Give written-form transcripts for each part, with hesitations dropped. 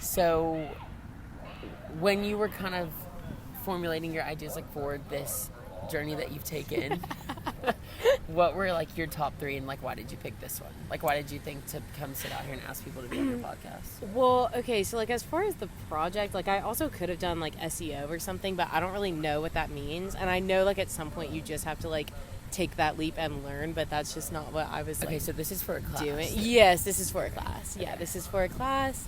So when you were kind of formulating your ideas like for this journey that you've taken, what were like your top 3 and like why did you pick this one? Like why did you think to come sit out here and ask people to be on your podcast? Well, okay, so like as far as the project, like I also could have done like SEO or something, but I don't really know what that means. And I know like at some point you just have to like take that leap and learn, but that's just not what I was Okay, so this is for a class. doing. Yes, this is for a class. Yeah, this is for a class.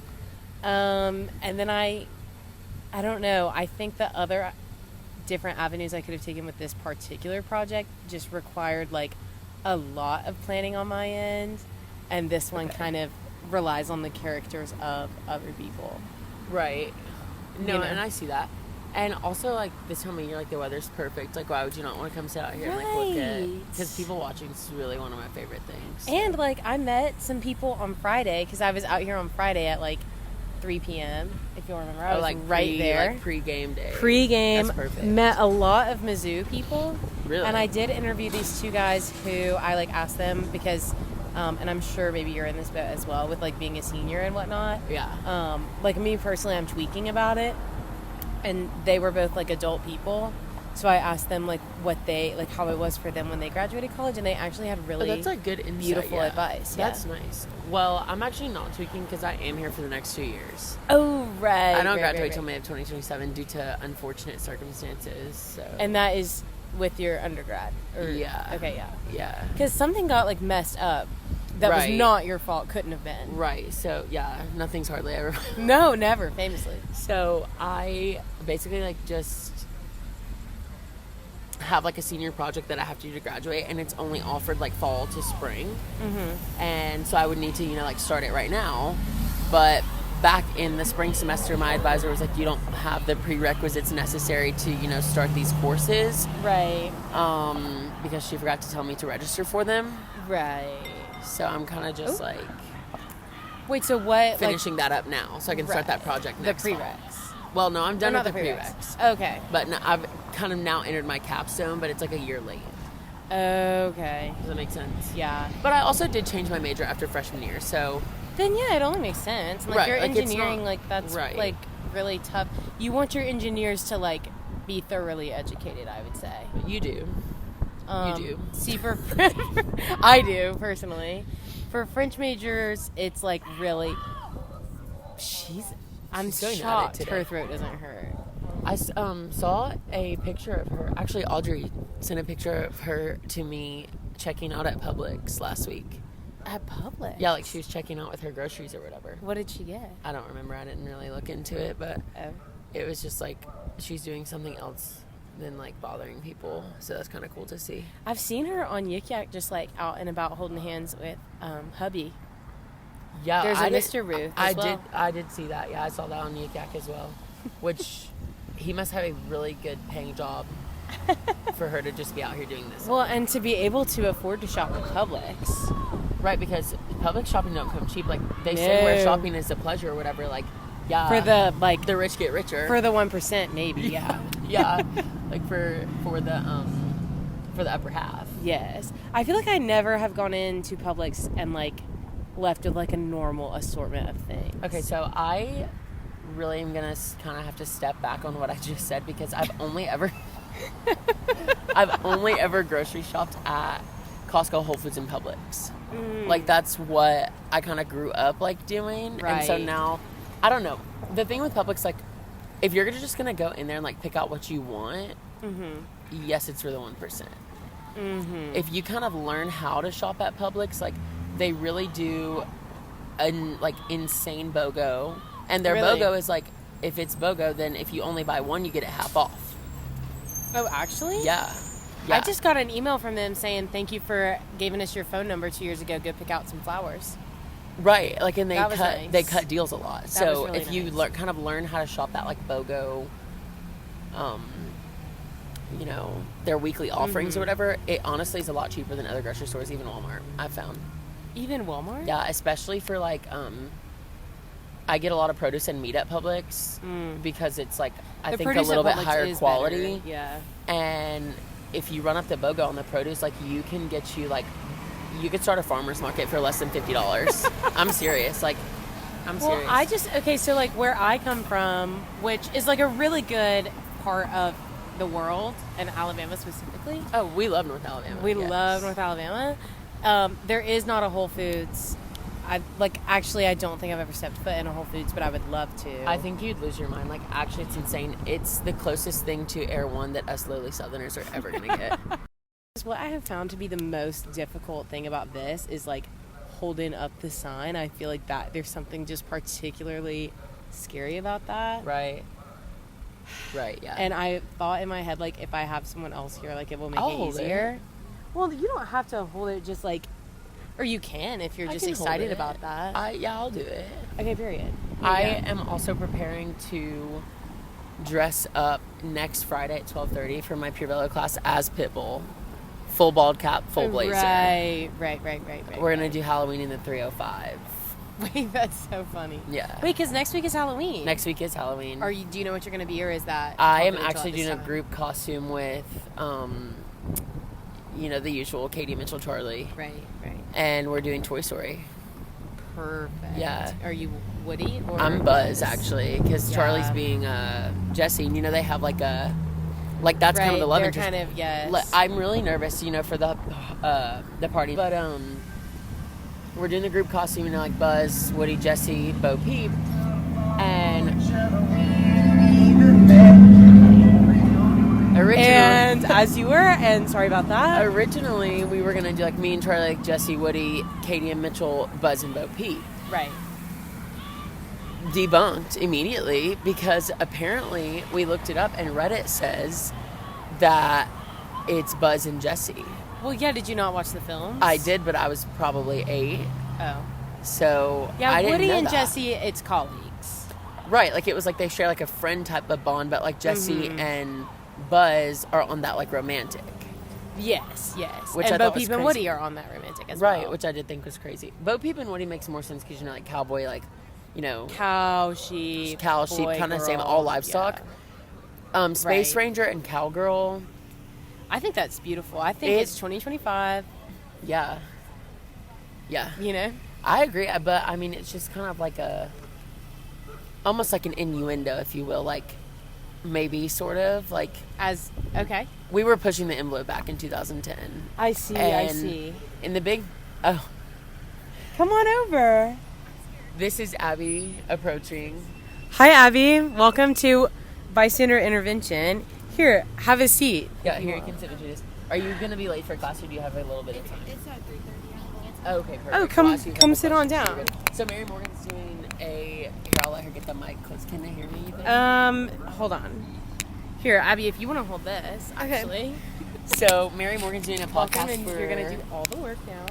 And then I don't know. I think the other different avenues I could have taken with this particular project just required like a lot of planning on my end, and this one kind of relies on the characters of other people. Right. No, You know? and I see that. And also, like, this time of year, like, the weather's perfect. Like, why would you not want to come sit out here and, like, look at... Right. Because people watching is really one of my favorite things. And like I met some people on Friday because I was out here on Friday at like 3 p.m. If you'll remember, I was like right there. Like pre-game day. Pre-game, That's perfect. met a lot of Mizzou people. Really? And I did interview these 2 guys who I like asked them because, and I'm sure maybe you're in this boat as well with like being a senior and whatnot. Yeah. Like me personally, I'm tweaking about it, and they were both like adult people. So I asked them like what they like how it was for them when they graduated college, and they actually had really that's like good insight, beautiful yeah. advice. That's nice. Well, I'm actually not tweaking because I am here for the next 2 years. Oh, right. I don't right, graduate right, till right. May of 2027 due to unfortunate circumstances. So. And that is with your undergrad? Or, Yeah. Okay, yeah. Yeah. Because something got, like, messed up that Right. was not your fault. Couldn't have been. Right. So, yeah, nothing's hardly ever. No, never, famously. So, I basically, like, just have, like, a senior project that I have to do to graduate, and it's only offered, like, fall to spring. Mm-hmm. And so I would need to, like, start it right now. But back in the spring semester, my advisor was like, you don't have the prerequisites necessary to, start these courses. Right. Because she forgot to tell me to register for them. Right. So I'm kind of just, like, Wait, so what? finishing that up now so I can start Right. that project The next fall. prereqs. Well, no, I'm done Or with not the prereqs. Okay. But no, I've kind of now entered my capstone, but it's like a year late. Okay. Does that make sense? Yeah. But I also did change my major after freshman year, so... Then, yeah, it only makes sense. Like, Right, your like, it's engineering, not- like, that's, right. like, really tough. You want your engineers to, like, be thoroughly educated, I would say. You do. You do. See, for I do personally. For French majors, it's like really. I'm She's going at it shocked today. her throat doesn't hurt. I saw a picture of her. Actually, Audrey sent a picture of her to me checking out at Publix last week. At Publix. Yeah, like she was checking out with her groceries or whatever. What did she get? I don't remember. I didn't really look into it, but Oh. it was just like she's doing something else than like bothering people. So that's kind of cool to see. I've seen her on Yik Yak just like out and about holding hands with hubby. Yeah, There's a I did- Mr. Ruth I as well. did. I did see that. Yeah, I saw that on Yik Yak as well. Which he must have a really good paying job for her to just be out here doing this. Well, and to be able to afford to shop at Publix. Right, because public shopping don't come cheap. Like they say, where No. shopping is a pleasure or whatever. Like, yeah, For the like the rich get richer. for the 1%, maybe. Yeah. yeah, like for the upper half. Yes. I feel like I never have gone into Publix and like left with like a normal assortment of things. Okay, so I really am gonna kind of have to step back on what I just said because I've only ever grocery shopped at Costco, Whole Foods, and Publix. Like that's what I kind of grew up like doing, and so Right. now I don't know. The thing with Publix, like, if you're just gonna go in there and like pick out what you want, yes, it's for the 1%. If you kind of learn how to shop at Publix, like they really do like insane BOGO, and their Really? BOGO is like if it's BOGO, then if you only buy one, you get it half off. Oh, actually? Yeah. I just got an email from them saying thank you for giving us your phone number 2 years ago. Go pick out some flowers. Right, like, and That was nice. they cut deals a lot. That So was really if you nice. kind of learn how to shop that like BOGO, their weekly offerings or whatever, it honestly is a lot cheaper than other grocery stores, even Walmart. I've found. Even Walmart? Yeah, especially for like, I get a lot of produce and meat at Publix because it's like I The think a produce little at bit Publix higher is quality. better. Yeah. And if you run up the BOGO on the produce, like you can get you like, you could start a farmer's market for less than $50. I'm serious. Like I'm Well, serious. so like where I come from, which is like a really good part of the world, and Alabama specifically. Oh, we love North Alabama. We yes. love North Alabama. There is not a Whole Foods. I don't think I've ever stepped foot in a Whole Foods, but I would love to. I think you'd lose your mind. Like, actually, it's insane. It's the closest thing to Air One that us lowly Southerners are ever going to get. What I have found to be the most difficult thing about this is like holding up the sign. I feel like that there's something just particularly scary about that. Right. Right, yeah. And I thought in my head, like, if I have someone else here, like, it will make I'll it hold easier. Well, you don't have to hold it just like, or you can if you're I just can hold excited it. about that. I'll do it. Okay, period. I Yeah. am also preparing to dress up next Friday at 12:30 for my Purebello class as Pitbull. Full bald cap, full blazer. Right. We're going to do Halloween in the 305. Wait, that's so funny. Yeah. Wait, because next week is Halloween. Next week is Halloween. Do you know what you're going to be, or is that? I am confidential actually at this doing a time? group costume with, the usual Katie, Mitchell, Charlie. Right. And we're doing Toy Story. Perfect. Yeah. Are you Woody? Or I'm Buzz, actually, because Yeah. Charlie's being Jesse. And, they have like a... Like, that's kind of the love they're interest. kind of, yes. I'm really nervous, for the party. But we're doing the group costume, like Buzz, Woody, Jesse, Bo Peep, and sorry about that. originally we were gonna do like me and Charlie, like Jesse, Woody, Katie, and Mitchell, Buzz, and Bo Peep. Right. Debunked immediately because apparently we looked it up and Reddit says that it's Buzz and Jesse. Well, yeah. Did you not watch the films? I did, but I was probably 8, Oh. so Yeah, I didn't Woody know and that. Jesse, it's colleagues. Right, like it was like they share like a friend type of bond, but like Jesse and Buzz are on that like romantic. Yes. Which and I Bo thought was Peep and crazy. Woody are on that romantic as well. Right, which I did think was crazy. Bo Peep and Woody makes more sense because like cowboy, like Cow, sheep, sheep, boy, kind of girl, same, all livestock. yeah. Space Right. Ranger and Cowgirl. I think that's beautiful. I think it's 2025. Yeah. I agree, but I mean, it's just kind of like almost like an innuendo, if you will, like maybe sort of like Okay. we were pushing the envelope back in 2010. I see. And in the big, Come on over. this is Abby approaching. Hi, Abby. Welcome to Bystander Intervention. Here, have a seat. Yeah, here you can sit and do this. Are you going to be late for class, or do you have a little bit of time? It's at 3:30. Oh, okay, perfect. Oh, come- I'll ask you a come couple sit on questions. down. You're good. So Mary Morgan's doing here, I'll let her get the mic close. Can they hear me? You think? Hold on. Here, Abby, if you want to hold this, Okay. actually. So Mary Morgan's doing a Welcome, podcast and for... you're going to do all the work now.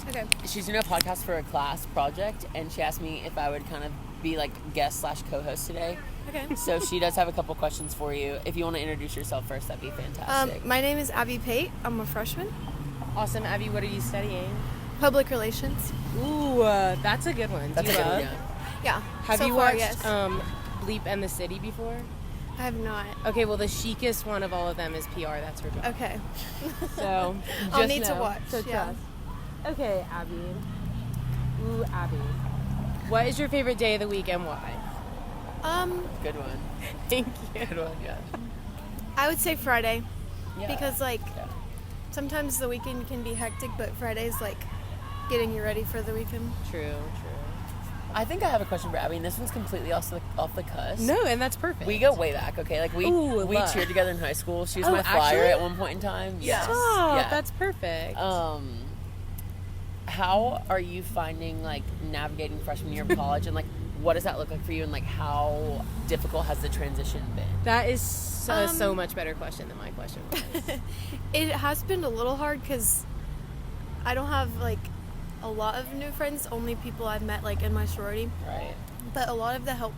Okay. She's doing a podcast for a class project, and she asked me if I would kind of be like guest / co-host today. Okay. So she does have a couple questions for you. If you want to introduce yourself first, that'd be fantastic. My name is Abby Pate. I'm a freshman. Awesome. Abby, what are you studying? Public relations. Ooh, that's a good one. That's do a you good love? one, yeah. Yeah. Have so you far, watched yes. Bleep and the City before? I have not. Okay, well, the chicest one of all of them is PR. That's her job. Okay. So, I'll just need to know. watch, So yeah. trust. Okay, Abby. Ooh, Abby. What is your favorite day of the week and why? Good one. Thank you. Good one, yeah. I would say Friday Yeah. because Yeah. sometimes the weekend can be hectic, but Friday's getting you ready for the weekend. True. I think I have a question for Abby, and this one's completely off the cusp. No, and that's perfect. We go way back, okay? Like we Ooh, we love. cheered together in high school. She was Oh, my flyer actually? at one point in time. Yes. Stop. Yeah. That's perfect. How are you finding navigating freshman year of college, and what does that look like for you, and how difficult has the transition been? That is so much better question than my question was. It has been a little hard because I don't have a lot of new friends. Only people I've met in my sorority. Right. But a lot of the help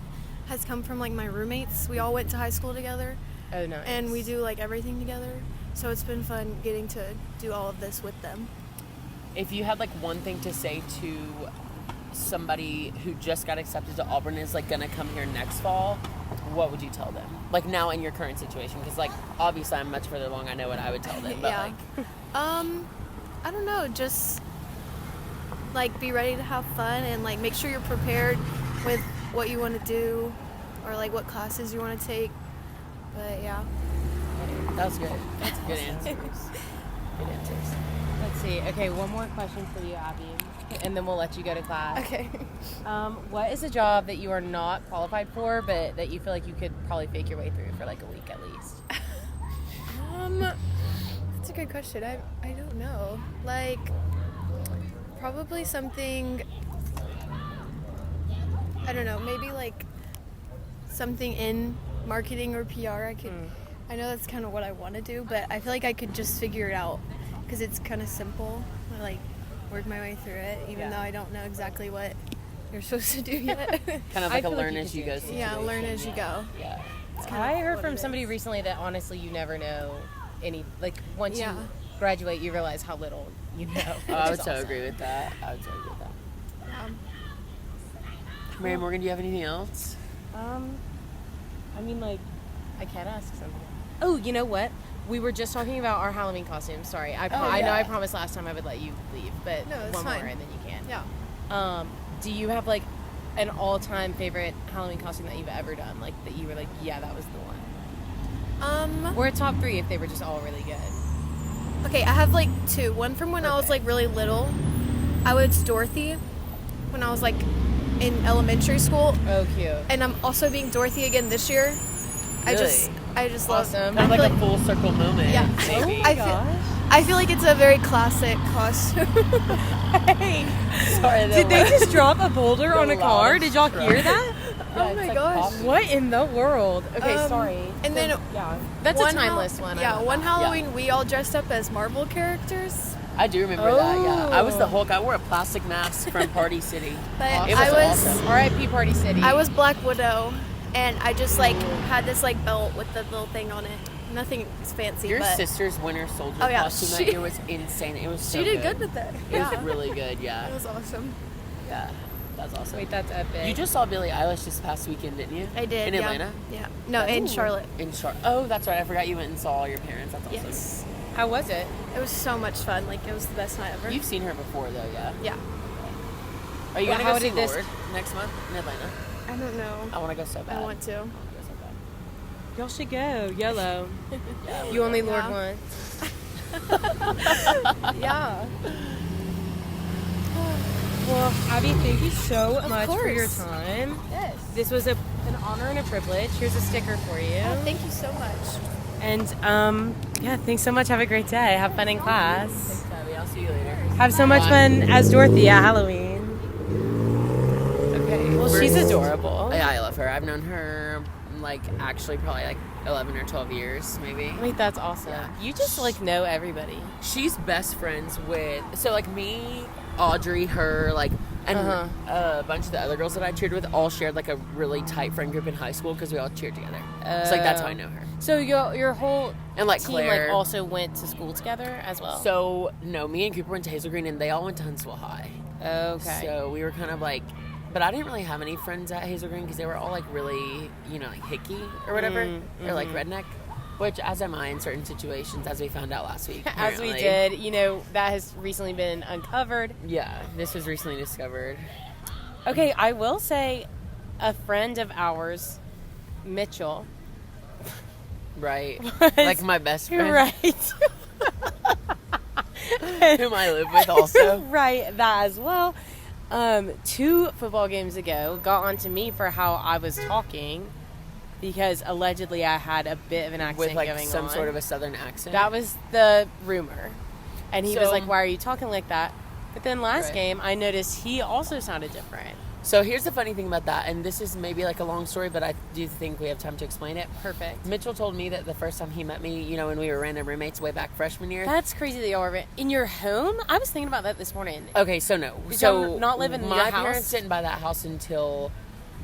has come from my roommates. We all went to high school together. Oh, nice. And we do everything together, so it's been fun getting to do all of this with them. If you had one thing to say to somebody who just got accepted to Auburn is gonna come here next fall, what would you tell them? Now in your current situation, because obviously I'm much further along. I know what I would tell them, but Yeah. I don't know, just like be ready to have fun and like make sure you're prepared with what you want to do or like what classes you want to take. But yeah. That was good. That's good answers. Good answers. Let's see. Okay, one more question for you, Abby, and then we'll let you go to class. Okay. What is a job that you are not qualified for, but that you feel like you could probably fake your way through for like a week at least? That's a good question. I don't know. Like probably something, I don't know, maybe like something in marketing or PR. I know that's kind of what I want to do, but I feel like I could just figure it out because it's kind of simple. I like work my way through it, even though I don't know exactly what you're supposed to do yet. Kind of like a learn as you go situation. Yeah, learn as you go. Yeah. I heard from somebody recently that honestly you never know any, like once you graduate you realize how little you know. Oh, I would so agree with that. Mary Morgan, do you have anything else? I mean, like, I can't ask something. Oh, you know what? We were just talking about our Halloween costumes. Sorry, I know I promised last time I would let you leave, but no, one fine. more and then you can. Yeah. Do you have like an all-time favorite Halloween costume that you've ever done? Like that you were like, yeah, that was the one. Or a top 3 if they were just all really good. Okay, I have like 2. One from when I was like really little. I was Dorothy when I was like in elementary school. Oh, cute. And I'm also being Dorothy again this year. Really? I just love Awesome. Kind of like feel a full circle moment. Yeah. Maybe. I feel like it's a very classic costume. Hey, Sorry, did they just drop a boulder on a car? Did y'all hear that? Oh my gosh. What in the world? Okay, sorry. And then that's one a timeless one. Yeah, one Halloween we all dressed up as Marvel characters. I do remember that, yeah. I was the Hulk. I wore a plastic mask from Party City. But It was awesome. R.I.P. Party City. I was Black Widow, and I just like had this like belt with the little thing on it. Nothing fancy. Your but sister's Winter Soldier Oh, yeah, costume that year was insane. It was so she did good with it. It was really good, yeah. It was awesome. Yeah, that's awesome. Wait, that's epic. You just saw Billie Eilish this past weekend, didn't you? I did. In yeah. Atlanta? Yeah. No, in Charlotte. In Charlotte. Oh, that's right. I forgot you went and saw your parents. That's awesome. Yes. How was it? It was so much fun. Like it was the best night ever. You've seen her before, though, yeah? Yeah. Are you Well, going to how go see did this- Lord next month in Atlanta? I don't know. I want to go so bad. I want to. I wanna go so bad. Y'all should go. YOLO. Yeah, You only Lord Yeah. once. Yeah. Well, Abby, thank you so much for your course. time. Yes. This was an honor and a privilege. Here's a sticker for you. Oh, thank you so much. And yeah, thanks so much. Have a great day. Have fun in class. Thanks, Tabby. I'll see you later. Have so much fun as Dorothy at Halloween. Okay. Well, she's adorable. Yeah, I love her. I've known her, like, actually probably, like, 11 or 12 years, maybe. Wait, that's awesome. Yeah. You just like know everybody. She's best friends with, so, like, me, Audrey, her, like, and a bunch of the other girls that I cheered with all shared, like, a really tight friend group in high school because we all cheered together. So, like, that's how I know her. So your whole And, like, team Claire. like also went to school together as well. So, no, me and Cooper went to Hazel Green, and they all went to Huntsville High. Okay. So, we were kind of, like, but I didn't really have any friends at Hazel Green because they were all, like, really, you know, like, hicky or whatever. Or, like, redneck. Which, as am I in certain situations, as we found out last week. As we apparently. did, you know, that has recently been uncovered. Yeah, this was recently discovered. Okay, I will say a friend of ours, Mitchell. Right. Was- Like my best friend. Right. Whom I live with also. Right, that as well. 2 football games ago, got on to me for how I was talking because allegedly I had a bit of an accent With like going some on. sort of a southern accent. That was the rumor. And he was So- like, why are you talking like that? But then last Right. game, I noticed he also sounded different. So here's the funny thing about that, and this is maybe like a long story, but I do think we have time to explain it. Perfect. Mitchell told me that the first time he met me, you know, when we were random roommates way back freshman year. That's crazy that y'all were in your home. I was thinking about that this morning. Okay, so no. Did so y'all not live in my your house? parents didn't buy that house until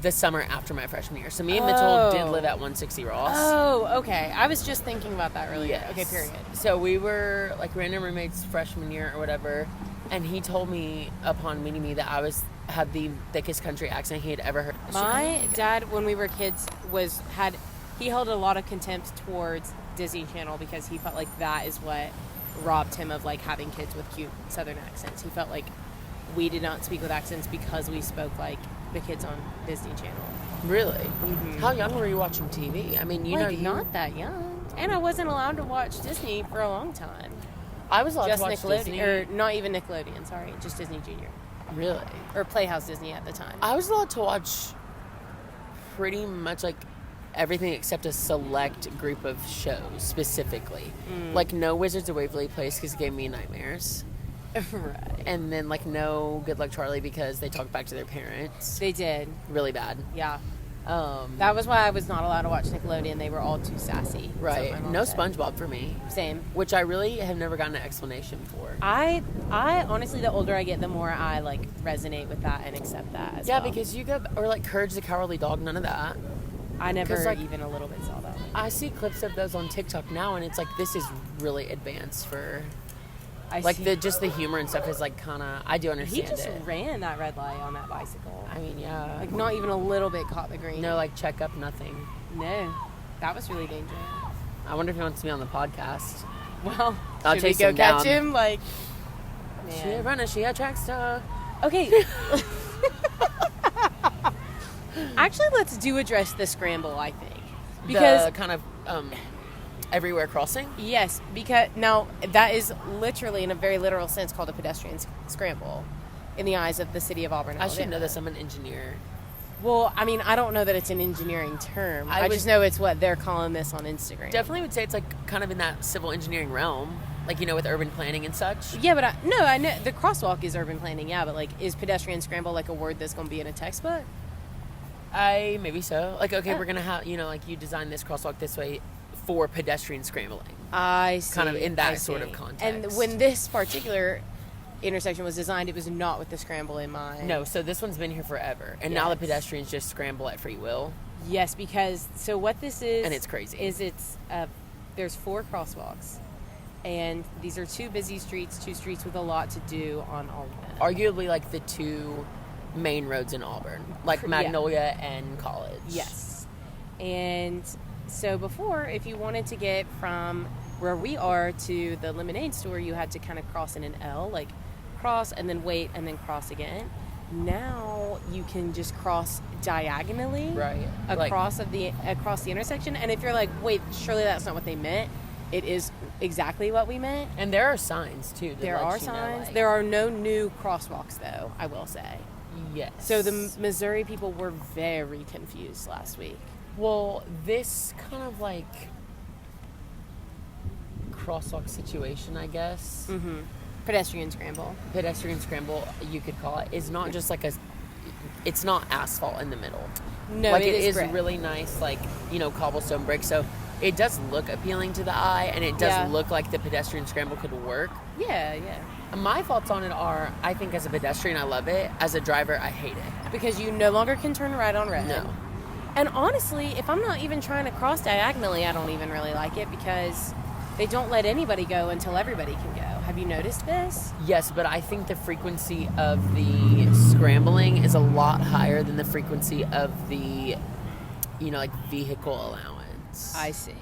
the summer after my freshman year. So me and Mitchell did live at 160 Ross. Oh, okay. I was just thinking about that earlier. Yes. Okay, period. So we were like random roommates freshman year or whatever, and he told me upon meeting me that I had the thickest country accent he had ever heard. My dad, when we were kids, he held a lot of contempt towards Disney Channel because he felt like that is what robbed him of like having kids with cute Southern accents. He felt like we did not speak with accents because we spoke like the kids on Disney Channel. Really? How young were you watching TV? I mean, you know, not that young. And I wasn't allowed to watch Disney for a long time. I was allowed Just to watch Nickelodeon, Disney. or not even Nickelodeon. Sorry, just Disney Junior Really? or Playhouse Disney at the time. I was allowed to watch pretty much like everything except a select group of shows specifically. Like no Wizards of Waverly Place because it gave me nightmares. Right. And then like no Good Luck Charlie because they talked back to their parents. They did. Really bad. Yeah. That was why I was not allowed to watch Nickelodeon. They were all too sassy. That's what my Right. mom No said. SpongeBob for me. Same. Which I really have never gotten an explanation for. I honestly, the older I get, the more I like resonate with that and accept that as Yeah, well. because you go, or like Courage the Cowardly Dog, none of that. I never 'cause, like, even a little bit saw that. I see clips of those on TikTok now, and it's like this is really advanced for like see. the humor and stuff is like kind of. I do He understand just it. ran that red light on that bicycle. I mean, yeah. Like not even a little bit caught the green. No, like check up, nothing. No, that was really dangerous. I wonder if he wants to be on the podcast. Well, I'll should we chase go him catch down. him? Like, She a man. runner, she a track star. Okay. Actually, let's address the scramble. I think because The kind of everywhere crossing. yes, because now that is literally in a very literal sense called a pedestrian scramble in the eyes of the city of Auburn. I should know Alabama. this. I'm an engineer. Well, I mean, I don't know that it's an engineering term. I would- just know it's what they're calling this on Instagram. Definitely would say it's like kind of in that civil engineering realm, like you know with urban planning and such. Yeah, but I know the crosswalk is urban planning. Yeah, but like, is pedestrian scramble like a word that's going to be in a textbook? Maybe so. Like okay, Yeah. we're gonna have like you design this crosswalk this way for pedestrian scrambling. I see. Kind of in that I sort of see. context. And when this particular intersection was designed, it was not with the scramble in mind. No, so this one's been here forever, and now the Yes. pedestrians just scramble at free will. Yes, because so what this is, And it's crazy. Is there's 4 crosswalks, and these are 2 busy streets, 2 streets with a lot to do on all of them. Arguably, like the 2 main roads in Auburn, like Yeah. Magnolia and College. Yes. And so before, if you wanted to get from where we are to the lemonade store, you had to kind of cross in an L, like cross and then wait and then cross again. Now you can just cross diagonally Right. Like- across the intersection. And if you're like, wait, surely that's not what they meant, it is exactly what we meant. And there are signs too. There are signs. There are no new crosswalks, though, I will say. Yes. So the Missouri people were very confused last week. well, this kind of like crosswalk situation, I guess, Pedestrian scramble. pedestrian scramble, you could call it, is not just like it's not asphalt in the middle. No, like it it is brick. really nice, like cobblestone brick. So it does look appealing to the eye, and it does Yeah. look like the pedestrian scramble could work. Yeah, yeah. My thoughts on it are, I think as a pedestrian, I love it. As a driver, I hate it. Because you no longer can turn right on red. No. And honestly, if I'm not even trying to cross diagonally, I don't even really like it because they don't let anybody go until everybody can go. Have you noticed this? Yes, but I think the frequency of the scrambling is a lot higher than the frequency of the, like vehicle allowance. I see.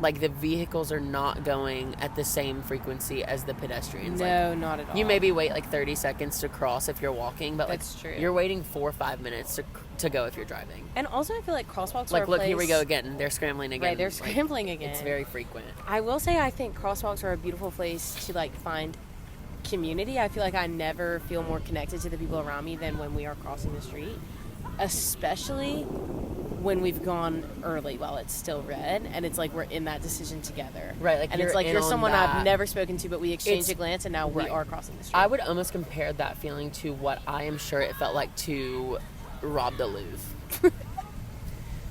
Like the vehicles are not going at the same frequency as the pedestrians. No, not at all. You maybe wait like 30 seconds to cross if you're walking, but That's like true. you're waiting 4 or 5 minutes to go if you're driving. And also, I feel like crosswalks are Like, a look, here we place- go again. They're scrambling again. Right, they're Like, scrambling again. It's very frequent. I will say I think crosswalks are a beautiful place to like find community. I feel like I never feel more connected to the people around me than when we are crossing the street, especially when we've gone early while it's still red and it's like we're in that decision together. Right, like and it's you're like in you're on someone that. I've never spoken to, but we exchanged It's- a glance and now we right. are crossing the street. I would almost compare that feeling to what I am sure it felt like to rob the Louvre.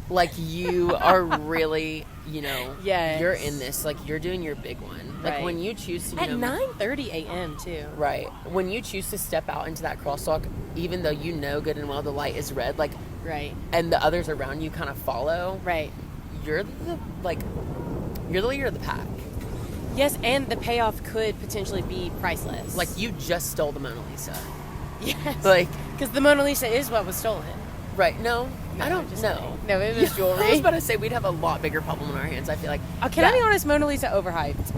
Like you are really, Yes. you're in this. Like you're doing your big one. Like Right. when you choose to, At 9:30 a.m. too. right? When you choose to step out into that crosswalk, even though you know good and well the light is red, like, Right. and the others around you kind of follow. Right. You're the leader of the pack. Yes, and the payoff could potentially be priceless. Like you just stole the Mona Lisa. yes. Like, Because the Mona Lisa is what was stolen. right? No, No, I don't just know. kidding. No, it was I jewelry. was about to say we'd have a lot bigger problem in our hands. I feel like. Can I be honest? Mona Lisa overhyped.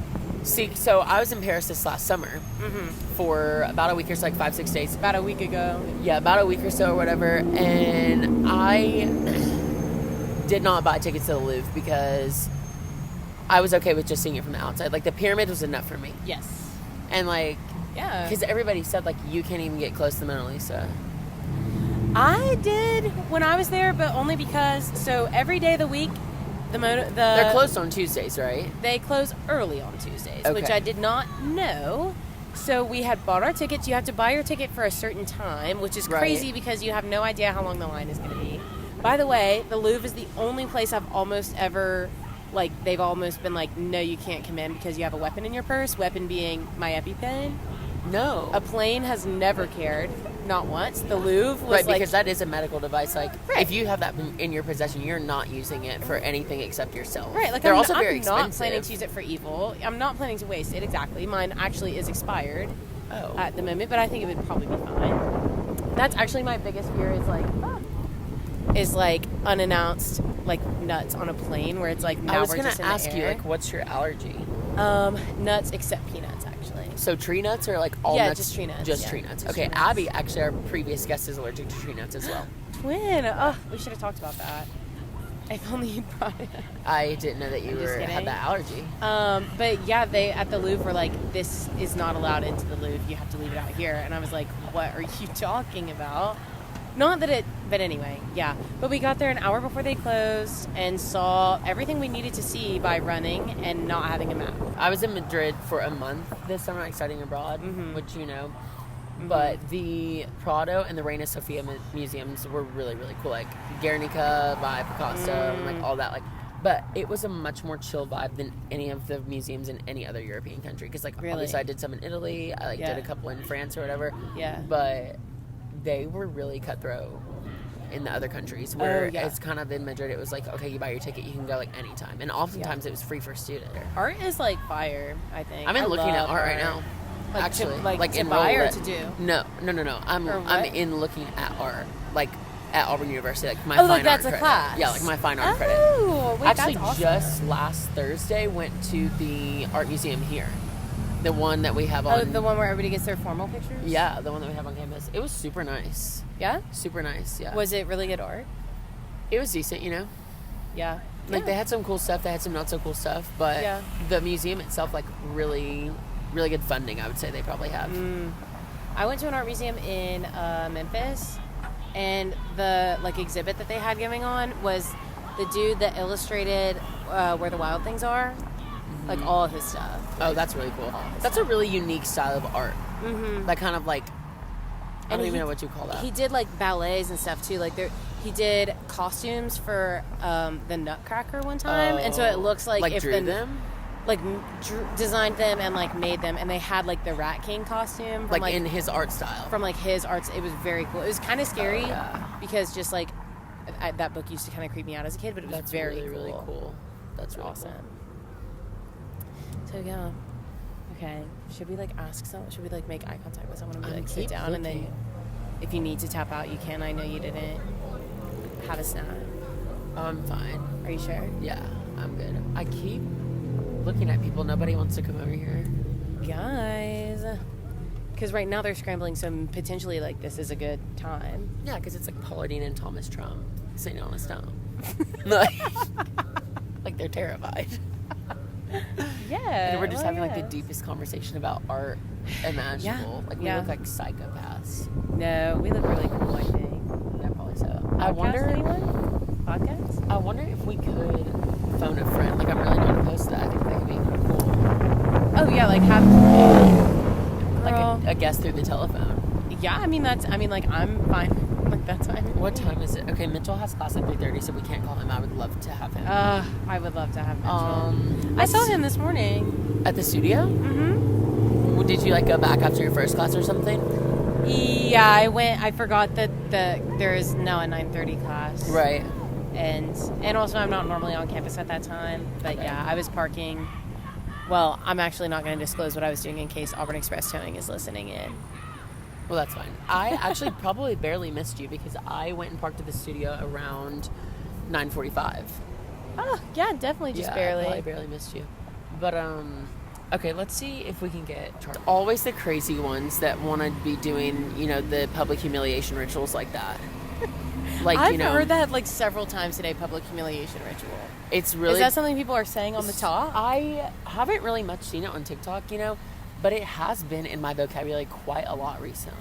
See, so I was in Paris this last summer for about a week or so, like 5-6 days. About a week ago. Yeah, about a week or so or whatever. And I did not buy tickets to the Louvre because I was okay with just seeing it from the outside. Like, the pyramid was enough for me. Yes. And, like, Yeah. because everybody said, like, you can't even get close to the Mona Lisa. I did when I was there, but only because, so every day of the week, They're closed on Tuesdays, right? They close early on Tuesdays, Okay. which I did not know. So we had bought our tickets. You have to buy your ticket for a certain time, which is Right. crazy because you have no idea how long the line is going to be. By the way, the Louvre is the only place I've almost ever, like, they've almost been like, no, you can't come in because you have a weapon in your purse, weapon being my EpiPen. No. A plane has never cared, not once. The Louvre was Right, like, because that is a medical device. Like, Right. if you have that in your possession, you're not using it for anything except yourself. right, like they're I'm, also I'm very not expensive. planning to use it for evil. I'm not planning to waste it, exactly. Mine actually is expired Oh. at the moment, but I think it would probably be fine. That's actually my biggest fear is like unannounced like nuts on a plane where it's like now I was we're gonna just in ask the you, air. like, what's your allergy? Nuts except peanuts actually. So tree nuts or like all Yeah, nuts? just tree nuts, Just yeah. tree nuts. Just Okay, tree nuts. Abby, actually, our previous guest is allergic to tree nuts as well. Twin. Oh, we should have talked about that. If only you brought it up. I didn't know that you I'm just had kidding. that allergy. But yeah, they at the Louvre were like, this is not allowed into the Louvre. You have to leave it out here. And I was like, what are you talking about? Not that it, but anyway, yeah. But we got there an hour before they closed and saw everything we needed to see by running and not having a map. I was in Madrid for a month this summer, like studying abroad, which you know. But the Prado and the Reina Sofia museums were really, really cool. Like Guernica by Picasso and like all that. Like, but it was a much more chill vibe than any of the museums in any other European country. Because like Really? obviously I did some in Italy. I like Yeah. did a couple in France or whatever. Yeah. But they were really cutthroat in the other countries where yeah. it's kind of in Madrid. It was like, okay, you buy your ticket, you can go like anytime, and oftentimes it was free for a student. Art is like fire, I think. I'm in I looking at love art right now. Like Actually, to, like to enroll buy or it. to do? No. I'm Or I'm what? in looking at art, like at Auburn University, like my Oh, fine like that's art a credit. class. Yeah, like my fine art credit. Oh, wait, Actually, that's awesome. just last Thursday went to the art museum here, the one that we have on. Oh, the one where everybody gets their formal pictures? Yeah, the one that we have on campus. It was super nice. Yeah? Super nice. Yeah. Was it really good art? It was decent, you know. Yeah. Like Yeah. they had some cool stuff, they had some not so cool stuff, but Yeah. the museum itself, like really, really good funding. I would say they probably have. I went to an art museum in Memphis, and the like exhibit that they had going on was the dude that illustrated Where the Wild Things Are, like all of his stuff. Oh, that's really cool. That's a really unique style of art. Mm-hmm. That kind of like, I don't even know what you call that. He did like ballets and stuff too. Like he did costumes for the Nutcracker one time, and so it looks like if drew the, them, like designed them and like made them, and they had like the Rat King costume from, like in his art style. from like his arts. It was very cool. It was kind of scary yeah. because just like that book used to kind of creep me out as a kid, but it was That's very really, cool. really cool. That's really Awesome. cool. So yeah. Okay. Should we like ask someone? Should we like make eye contact with someone and be I like sit keep down and then looking. if you need to tap out you can. I know you didn't have a snack. I'm fine. Are you sure? Yeah, I'm good. I keep looking at people. Nobody wants to come over here. Guys. Because right now they're scrambling, so potentially like this is a good time. Yeah, because it's like Paula Deen and Thomas Trump sitting on a stone. Like they're terrified. Yeah. And we're just well, having like yeah. the deepest conversation about art imaginable. Like we yeah. look like psychopaths. No, we look really cool, I think. Yeah, probably so. I Podcast, wonder. anyone? Podcast? I wonder if we could phone a friend. Like I'm really not opposed to that. I think that could be cool. Oh yeah, like have Like Girl. a guest through the telephone. Yeah, I mean like I'm fine. Like that's fine. What time is it? Okay, Mitchell has class at 3:30, so we can't call him. I would love to have him. I would love to have Mitchell. I saw let's- him this morning. at the studio. Mm-hmm. Did you like go back after your first class or something? Yeah, I went. I forgot that there is now a 9:30 class. Right. And also I'm not normally on campus at that time. But Okay. yeah, I was parking. Well, I'm actually not going to disclose what I was doing in case Auburn Express Towing is listening in. Well, that's fine. I actually probably barely missed you because I went and parked at the studio around 9:45. Oh yeah, definitely just yeah, barely. I probably barely missed you. But Okay, let's see if we can get always the crazy ones that want to be doing, the public humiliation rituals like that. Like, I've heard that like several times today, public humiliation ritual. It's really... Is that something people are saying on the top? I haven't really much seen it on TikTok, but it has been in my vocabulary quite a lot recently.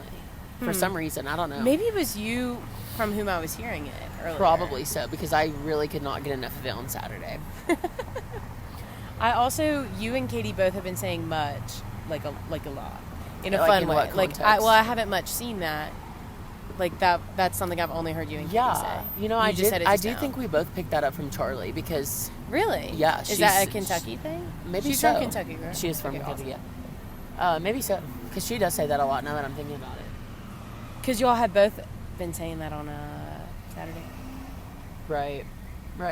For some reason, I don't know. Maybe it was you from whom I was hearing it earlier. Probably so, because I really could not get enough of it on Saturday. I also, you and Katie both have been saying much, like a lot, in a Like fun in way. what Like, context? I haven't much seen that. Like that's something I've only heard you and Katie say. I just said it I just do now. think we both picked that up from Charlie because Really? Yeah, Is that a she's- Kentucky thing? maybe She's so. from Kentucky, right? She is from Okay, Kentucky, awesome. yeah. Maybe so, because she does say that a lot now that I'm thinking about it. Because y'all have both been saying that on Saturday. Right,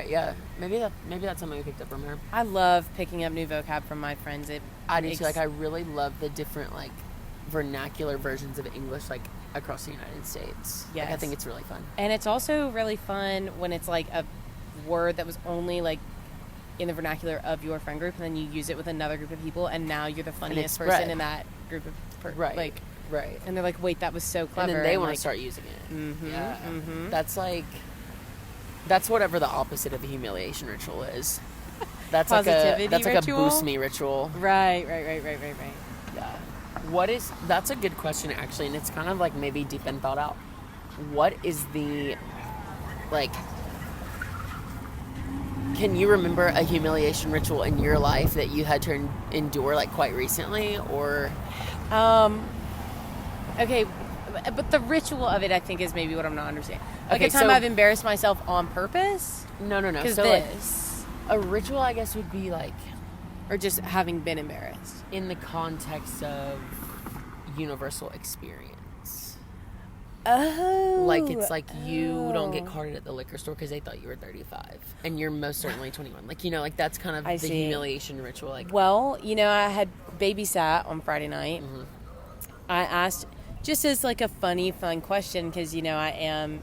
yeah. Maybe that's something we picked up from her. I love picking up new vocab from my friends. I do too. Like, I really love the different like vernacular versions of English like across the United States. Like, I Yes. think it's really fun. And it's also really fun when it's like a word that was only like in the vernacular of your friend group, and then you use it with another group of people, and now you're the funniest spread. person in that group of Right. and they're like, wait, that was so clever. And then they want like, to start using it. Mhm, Yeah. mhm. That's whatever the opposite of a humiliation ritual is. That's Positivity like a ritual? boost me ritual. Right. Yeah. That's a good question actually, and it's kind of like maybe deep and thought out. What is the, like, can you remember a humiliation ritual in your life that you had to endure like quite recently, or? Okay, but the ritual of it, I think, is maybe what I'm not understanding. Like Okay, a time so- I've embarrassed myself on purpose. No. Because So like, this, a ritual, I guess, would be like or just having been embarrassed. in the context of universal experience. Oh, Like, it's like you don't get carded at the liquor store because they thought you were 35 and you're most certainly 21. Like, like that's kind of I the see. humiliation ritual. Like, Well, I had babysat on Friday night. Mhm. I asked, just as like a fun question, because I am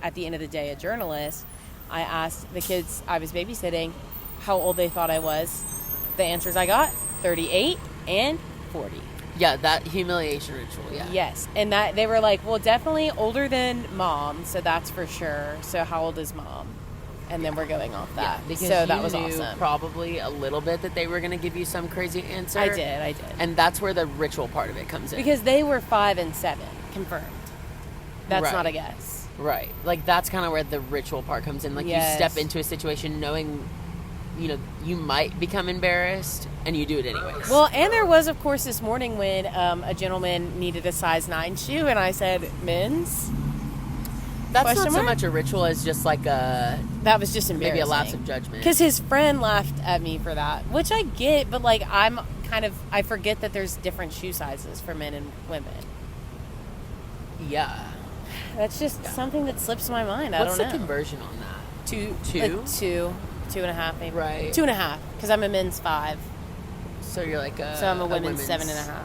at the end of the day a journalist. I asked the kids I was babysitting how old they thought I was. The answers I got: 38 and 40. yeah, that humiliation ritual. Yeah. Yes, and that they were like, well, definitely older than mom, so that's for sure. So how old is mom? And then we're going off Yeah, that. because so you that was knew awesome. probably a little bit that they were going to give you some crazy answer. I did. And that's where the ritual part of it comes in. Because they were 5 and 7 confirmed. That's Right. not a guess. Right. Like, that's kind of where the ritual part comes in. Like, Yes. you step into a situation knowing, you might become embarrassed, and you do it anyways. Well, and there was, of course, this morning when a gentleman needed a size 9 shoe, and I said, men's? that's not question so mark? much a ritual as just like a That was just embarrassing. maybe a lapse of judgment. Because his friend laughed at me for that, which I get, but like I forget that there's different shoe sizes for men and women. Yeah. That's just something that slips my mind. I What's don't the know. conversion on that? Two, Two? 2.5 maybe. Right. 2.5 because I'm a men's 5, So you're like so I'm a women's 7.5.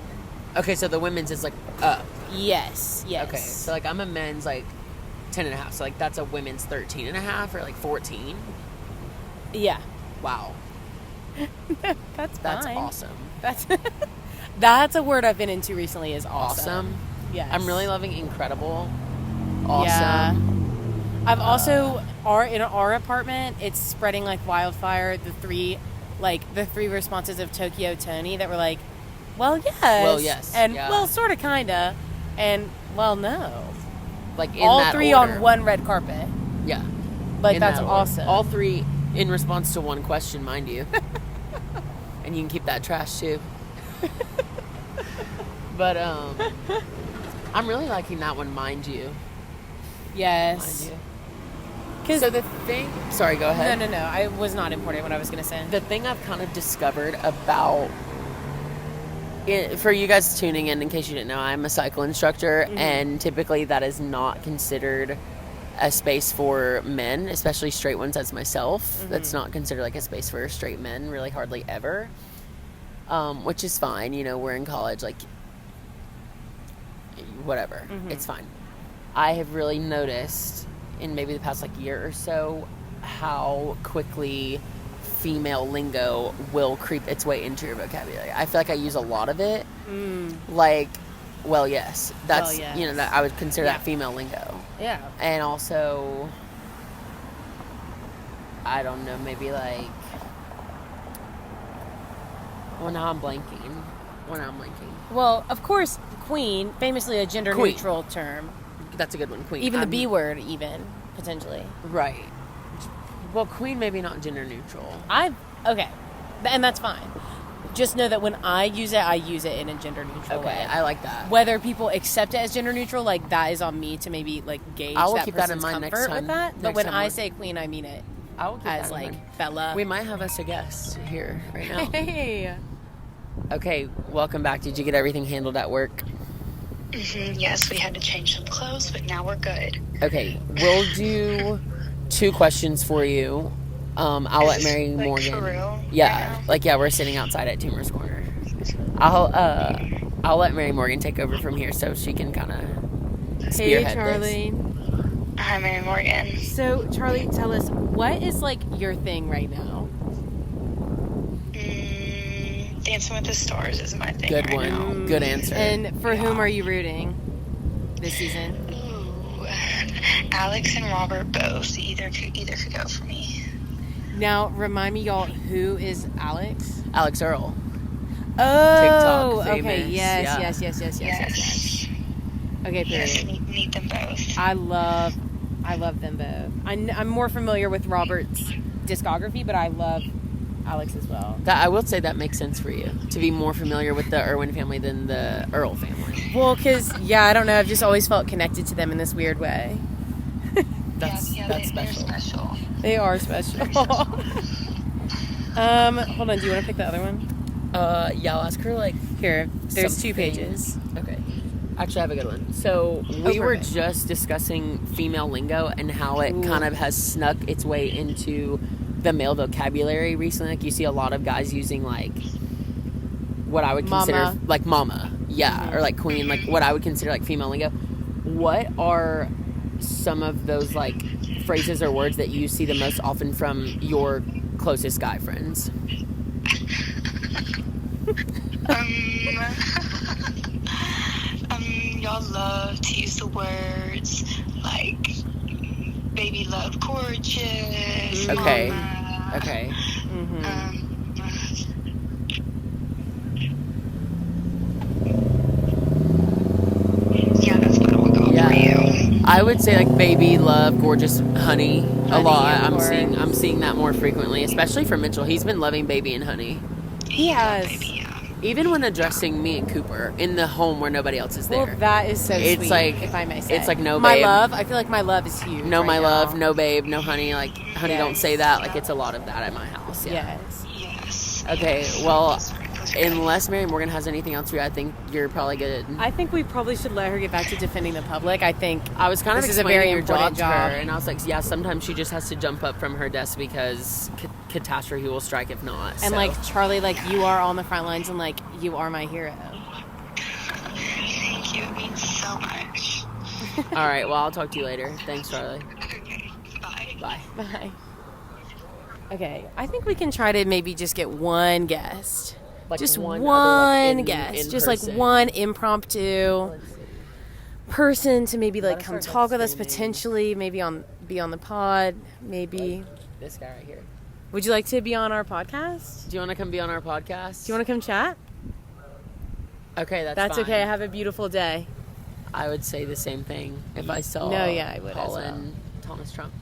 Okay, so the women's is like up. Yes. Okay, so like I'm a men's like 10.5. So like that's a women's 13.5 or like 14. Yeah. Wow. That's That's fine. awesome. That's a word I've been into recently. Is awesome. Awesome. Yes. I'm really loving incredible. Awesome. Yeah. I've also in our apartment. It's spreading like wildfire. The three responses of Tokyo Tony that were like, well, yes, Well, yes, and yeah. well, sort of, kinda, and well, no. Like in All that 3 order. on one red carpet. Yeah. Like In that's that order. awesome. All 3 in response to one question, mind you. And you can keep that trash too. But I'm really liking that one, mind you. Yes. Mind you. 'Cause- So the thing. Sorry, go ahead. No. I was not important what I was gonna say. The thing I've kind of discovered about for you guys tuning in case you didn't know, I'm a cycle instructor, and typically that is not considered a space for men, especially straight ones as myself. That's not considered like a space for straight men, really hardly ever, which is fine. We're in college, like whatever, it's fine. I have really noticed in maybe the past like year or so how quickly female lingo will creep its way into your vocabulary. I feel like I use a lot of it. Like, well, yes. That's, Well, yes. you know, that I would consider Yeah. that female lingo. Yeah. And also, I don't know, maybe like, well, now I'm blanking. Well, of course, queen, famously a gender Queen. neutral term. That's a good one, queen. Even the I'm- B word, even potentially. Right. Well, queen maybe not gender neutral. Okay, and that's fine. Just know that when I use it in a gender neutral Okay, way. I like that. Whether people accept it as gender neutral, like that is on me to maybe like gauge I will that keep that in person's mind next comfort time- with that. But next when time I we're- say queen, I mean it I will keep as that in like mind. fella. We might have us a guest here right now. Hey. Okay, welcome back. Did you get everything handled at work? Yes, we had to change some clothes, but now we're good. Okay, we'll do 2 questions for you. I'll let Is Mary this, like, Morgan. for real Yeah, right now? we're sitting outside at Tumor's Corner. I'll let Mary Morgan take over from here so she can kind of spearhead this. Hi, Mary Morgan. So Charlie, tell us, what is like your thing right now? Dancing with the Stars is my thing Good right one. now. Good answer. And for whom are you rooting this season? Ooh, Alex and Robert both. Either could go for me. Now, remind me, y'all, who is Alex? Alex Earl. Oh, TikTok okay. famous, Yes, yeah. yes. Okay, period. Yes, need them both. I love them both. I'm more familiar with Robert's discography, but I love Alex as well. That I will say that makes sense for you to be more familiar with the Irwin family than the Earl family. Well, because, I don't know. I've just always felt connected to them in this weird way. That's they're special. special. They are special. Hold on. Do you want to pick the other one? Yeah, I'll ask her like Here, there's 2 something. pages. Okay. Actually, I have a good one. So we were perfect. just discussing female lingo and how it Ooh. kind of has snuck its way into the male vocabulary recently. Like you see a lot of guys using like what I would consider Mama. like mama, or like queen, like what I would consider like female lingo. What are some of those like phrases or words that you see the most often from your closest guy friends? Y'all love to use the words like baby love gorgeous. Okay. Mama, Okay. Yeah, that's what I would go Yeah. for you. I would say like baby, love, gorgeous, honey a Honey, lot. of I'm seeing that more frequently, especially for Mitchell. He's been loving baby and honey. He has. Baby, yeah. Even when addressing me and Cooper in the home where nobody else is there. Well, that is so It's sweet, like- if I may say. it's like, no, my babe. love. I feel like my love is huge. No, right my now. love, no babe, no honey. Like, honey, don't Yes. say that. Like, it's a lot of that at my house. Yeah. Yes. Yes. Okay, yes. well, Those are good. unless Mary Morgan has anything else for you, I think you're probably good. I think we probably should let her get back to defending the public. I think I was kind of this is a explaining very your important job to her, job. and I was like, yeah, sometimes she just has to jump up from her desk because catastrophe will strike if not. And so. like Charlie, like you are on the front lines, and like you are my hero. Thank you. It means so much. All right, well, I'll talk to you later. Thanks, Charlie. Okay. Bye. Bye. Bye. Okay, I think we can try to maybe just get one guest. Like Just one one, other, like, in guest. Just like person. one impromptu person to maybe like us come start talk with us explaining. potentially, maybe be on the pod, maybe. This guy right here. Would you like to be on our podcast? Do you want to come be on our podcast? Do you want to come chat? Okay, That's fine. okay. Have a beautiful day. I would say the same thing if I saw No, yeah, I would as Paula well. and Thomas Trump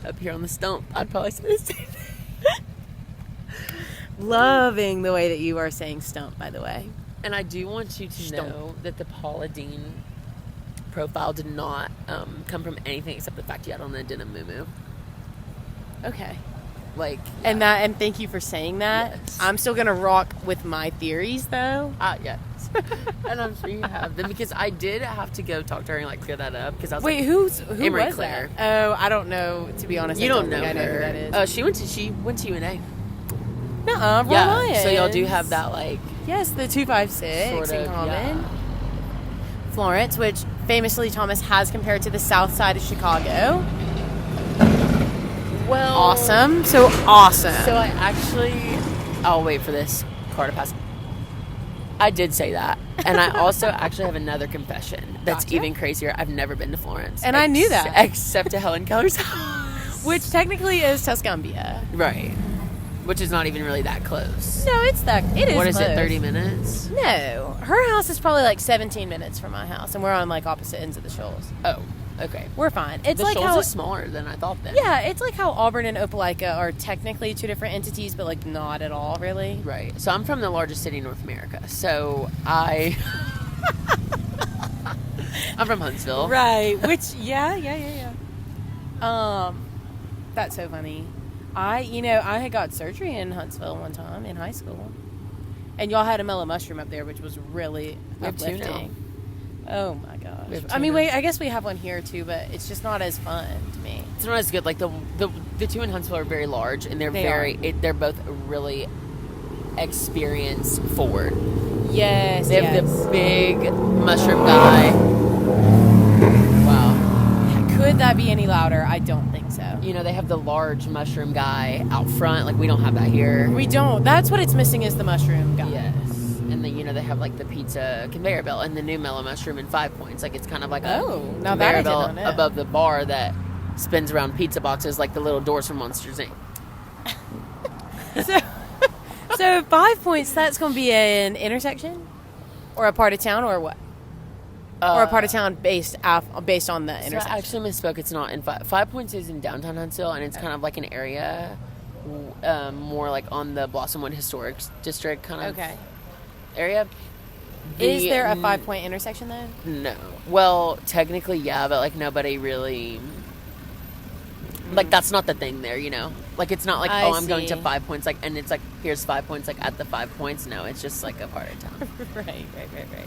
up here on the stump. I'd probably say the same thing. Loving the way that you are saying stump, by the way. And I do want you to Stump. know that the Paula Dean profile did not come from anything except the fact you had on a denim muumuu. Okay. Like, And thank you for saying that. Yes. I'm still gonna rock with my theories though. yes. And I'm sure you have them because I did have to go talk to her and like clear that up because I was Wait, like, who Emery was Claire. that? Oh, I don't know. To be honest, you I don't know think I know her. who that is. She went to UNA. Nuh-uh, Yeah, Reliance. so y'all do have that like Yes, the 256 sort in of common. yeah. Florence, which famously Thomas has compared to the south side of Chicago. Well, awesome. So awesome. So I actually, I'll wait for this car to pass. I did say that. And I also actually have another confession that's Gotcha. even crazier. I've never been to Florence. And I knew that. Except to Helen Keller's house. Which technically is Tuscumbia. Right. Which is not even really that close. No, it is What is close. it, 30 minutes? No. Her house is probably like 17 minutes from my house, and we're on like opposite ends of the Shoals. Oh, okay. We're fine. It's The like Shoals how is smaller than I thought then. Yeah, it's like how Auburn and Opelika are technically two different entities, but like not at all, really. Right. So I'm from the largest city in North America. So I'm from Huntsville. Right. Which yeah. That's so funny. I had got surgery in Huntsville one time in high school, and y'all had a mellow mushroom up there, which was really We have two now. uplifting. Oh my gosh. We have I mean, two wait. now. I guess we have one here too, but it's just not as fun to me. It's not as good. Like the two in Huntsville are very large, and they're they're both really experience forward. Yes. They have the big mushroom guy. Wow. Could that be any louder? I don't think so. They have the large mushroom guy out front. Like we don't have that here. We don't. That's what it's missing is the mushroom guy. Yes. And then they have like the pizza conveyor belt and the new mellow mushroom in 5 Points. Like it's kind of like a now that I conveyor did belt not know. above the bar that spins around pizza boxes like the little doors from Monsters Inc. So 5 Points. That's going to be an intersection, or a part of town, or what? Or a part of town based on the So intersection. I actually misspoke. It's not in 5 Points is in downtown Huntsville, and it's kind of like an area more like on the Blossomwood Historic District kind of Okay. area. Is there a 5 Point intersection though? No. Well, technically, yeah, but like nobody really. Like that's not the thing there, Like it's not like I I'm going to see. 5 Points, like, and it's like here's 5 Points, like at the 5 Points. No, it's just like a part of town. Right.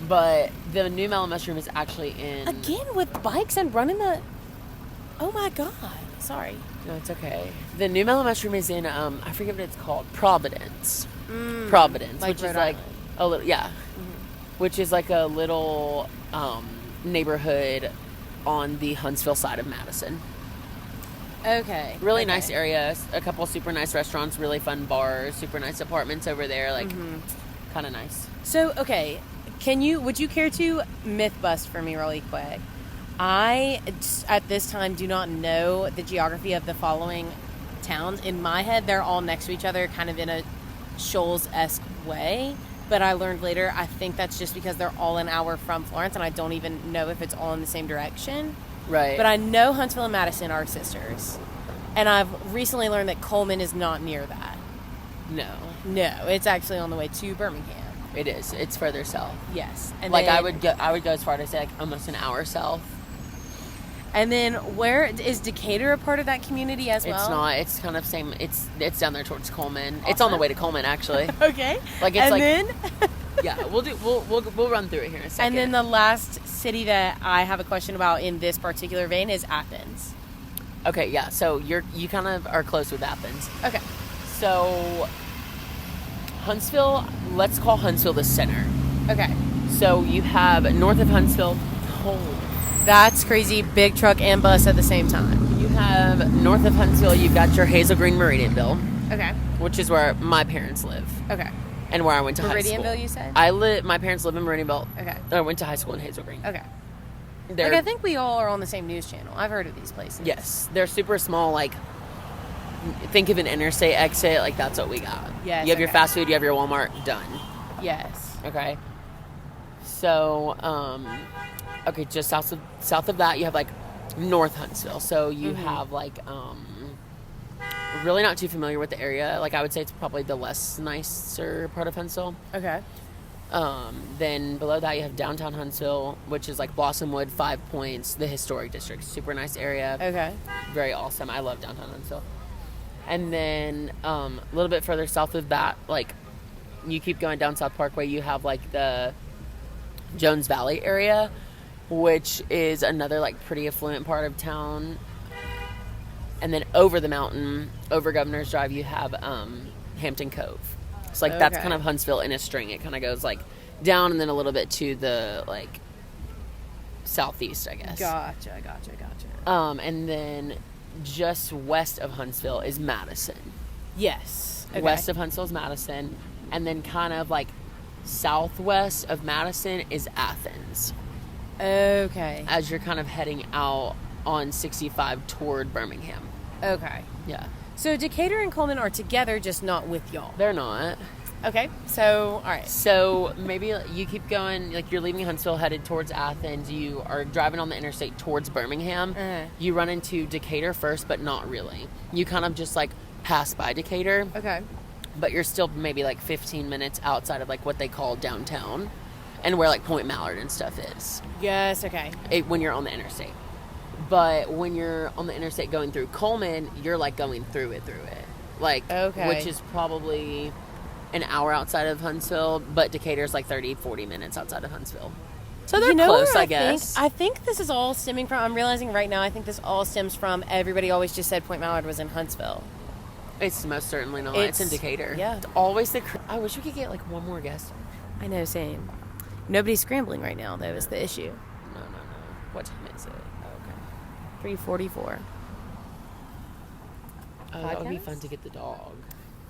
But the new mellow mushroom is actually in. Again with bikes and running the. Oh my god! Sorry. No, it's okay. The new mellow mushroom is in I forget what it's called, Providence. Providence, Like which Rhode is like Island. a little which is like a little neighborhood on the Huntsville side of Madison. Okay. Really okay. nice area, a couple super nice restaurants, really fun bars, super nice apartments over there, like kind of nice. So okay, would you care to myth bust for me really quick? I at this time do not know the geography of the following towns. In my head, they're all next to each other, kind of in a Shoals-esque way. But I learned later, I think that's just because they're all an hour from Florence, and I don't even know if it's all in the same direction. Right. But I know Huntsville and Madison are sisters. And I've recently learned that Coleman is not near that. No, No, it's actually on the way to Birmingham. it is. It's further south. Yes. And Like then, I would go as far to say like almost an hour south. And then where is Decatur a part of that community as well? It's not. It's kind of same. It's down there towards Coleman. It's on the Awesome. way to Coleman actually. Okay. Like it's and like then yeah. We'll run through it here in a second. and then the last city that I have a question about in this particular vein is Athens. okay, yeah. So you kind of are close with Athens. Okay. So Huntsville. Let's call Huntsville the center. Okay. So you have north of Huntsville. That's crazy. Big truck and bus at the same time. You have north of Huntsville. You've got your Hazel Green Meridianville, Okay. which is where my parents live Okay. and where I went to high school. Meridianville, you said? My parents live in Meridianville. Okay. I went to high school in Hazel Green. Okay. They're, Like, I think we all are on the same news channel. I've heard of these places. yes, they're super small. Like, think of an interstate exit. Like that's what we got. Yes, You have your okay. fast food. You have your Walmart. Done. Yes. Okay. So, okay, just south of that, you have like North Huntsville. So you have like really not too familiar with the area. Like I would say it's probably the less nicer part of Huntsville. Okay. Then below that you have downtown Huntsville, which is like Blossomwood, 5 Points, the historic district. Super nice area. Okay. Very awesome. I love downtown Huntsville. And then a little bit further south of that, like you keep going down South Parkway, you have like the Jones Valley area, which is another like pretty affluent part of town. And then over the mountain, over Governor's Drive, you have Hampton Cove. So like that's Okay. kind of Huntsville in a string. It kind of goes like down and then a little bit to the like southeast, I guess. Gotcha. And then just west of Huntsville is Madison. Yes. Okay. West of Huntsville is Madison. And then kind of like southwest of Madison is Athens. Okay. As you're kind of heading out on 65 toward Birmingham. Okay. Yeah. So Decatur and Coleman are together, just not with y'all. They're not. Okay. So, all right. So maybe you keep going, like you're leaving Huntsville, headed towards Athens. You are driving on the interstate towards Birmingham. You run into Decatur first, but not really. You kind of just like pass by Decatur. Okay. But you're still maybe like 15 minutes outside of like what they call downtown and where like Point Mallard and stuff is. Yes. Okay. When you're on the interstate. But when you're on the interstate going through Coleman, you're like going through it. Like, Okay. which is probably an hour outside of Huntsville, but Decatur's like 30, 40 minutes outside of Huntsville. So they're close, where I guess. I think this is all stemming from, I'm realizing right now, I think this all stems from everybody always just said Point Mallard was in Huntsville. It's most certainly not. It's in Decatur. Yeah. It's always I wish we could get like one more guest. I know, same. Nobody's scrambling right now, though, is the issue. No. What time is it? Oh, okay. 3:44. Oh, that would be Podcast? fun to get the dog.